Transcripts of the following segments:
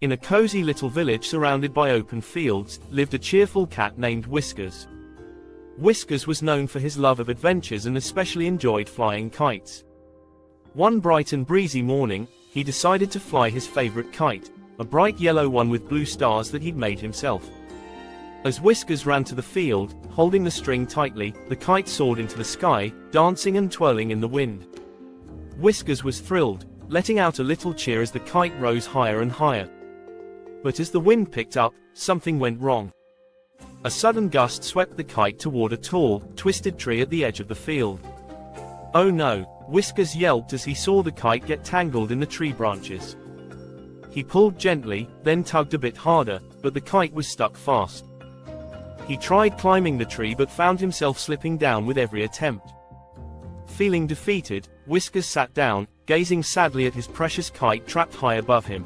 In a cozy little village surrounded by open fields, lived a cheerful cat named Whiskers. Whiskers was known for his love of adventures and especially enjoyed flying kites. One bright and breezy morning, he decided to fly his favorite kite, a bright yellow one with blue stars that he'd made himself. As Whiskers ran to the field, holding the string tightly, the kite soared into the sky, dancing and twirling in the wind. Whiskers was thrilled, letting out a little cheer as the kite rose higher and higher. But as the wind picked up, something went wrong. A sudden gust swept the kite toward a tall, twisted tree at the edge of the field. "Oh no," Whiskers yelped as he saw the kite get tangled in the tree branches. He pulled gently, then tugged a bit harder, but the kite was stuck fast. He tried climbing the tree but found himself slipping down with every attempt. Feeling defeated, Whiskers sat down, gazing sadly at his precious kite trapped high above him.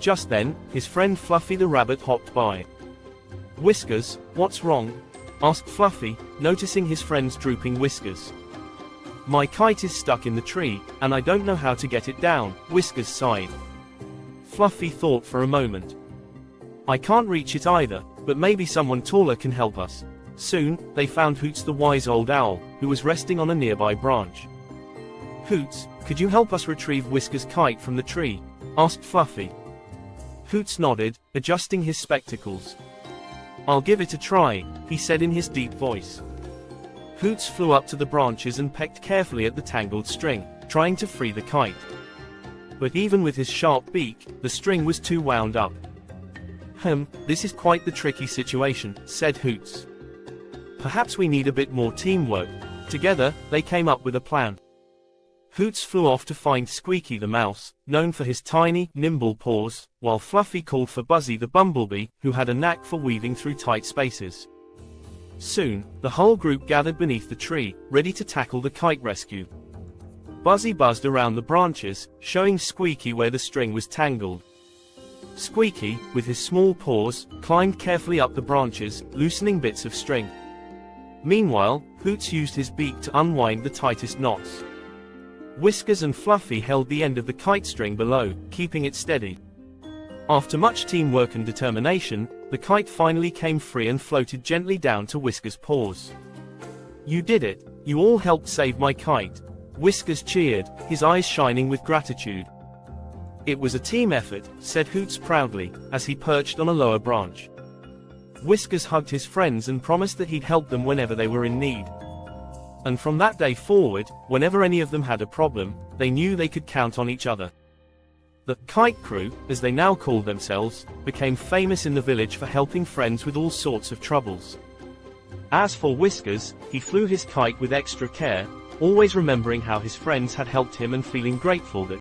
Just then, his friend Fluffy the rabbit hopped by. "Whiskers, what's wrong?" asked Fluffy, noticing his friend's drooping whiskers. "My kite is stuck in the tree, and I don't know how to get it down," Whiskers sighed. Fluffy thought for a moment. "I can't reach it either, but maybe someone taller can help us." Soon, they found Hoots the wise old owl, who was resting on a nearby branch. "Hoots, could you help us retrieve Whiskers' kite from the tree?" asked Fluffy. Hoots nodded, adjusting his spectacles. "I'll give it a try," he said in his deep voice. Hoots flew up to the branches and pecked carefully at the tangled string, trying to free the kite. But even with his sharp beak, the string was too wound up. This is quite the tricky situation," said Hoots. "Perhaps we need a bit more teamwork." Together, they came up with a plan. Hoots flew off to find Squeaky the mouse, known for his tiny, nimble paws, while Fluffy called for Buzzy the bumblebee, who had a knack for weaving through tight spaces. Soon, the whole group gathered beneath the tree, ready to tackle the kite rescue. Buzzy buzzed around the branches, showing Squeaky where the string was tangled. Squeaky, with his small paws, climbed carefully up the branches, loosening bits of string. Meanwhile, Hoots used his beak to unwind the tightest knots. Whiskers and Fluffy held the end of the kite string below, keeping it steady. After much teamwork and determination, the kite finally came free and floated gently down to Whiskers' paws. "You did it! You all helped save my kite!" Whiskers cheered, his eyes shining with gratitude. "It was a team effort," said Hoots proudly, as he perched on a lower branch. Whiskers hugged his friends and promised that he'd help them whenever they were in need. And from that day forward, whenever any of them had a problem, they knew they could count on each other. The Kite Crew, as they now called themselves, became famous in the village for helping friends with all sorts of troubles. As for Whiskers, he flew his kite with extra care, always remembering how his friends had helped him and feeling grateful that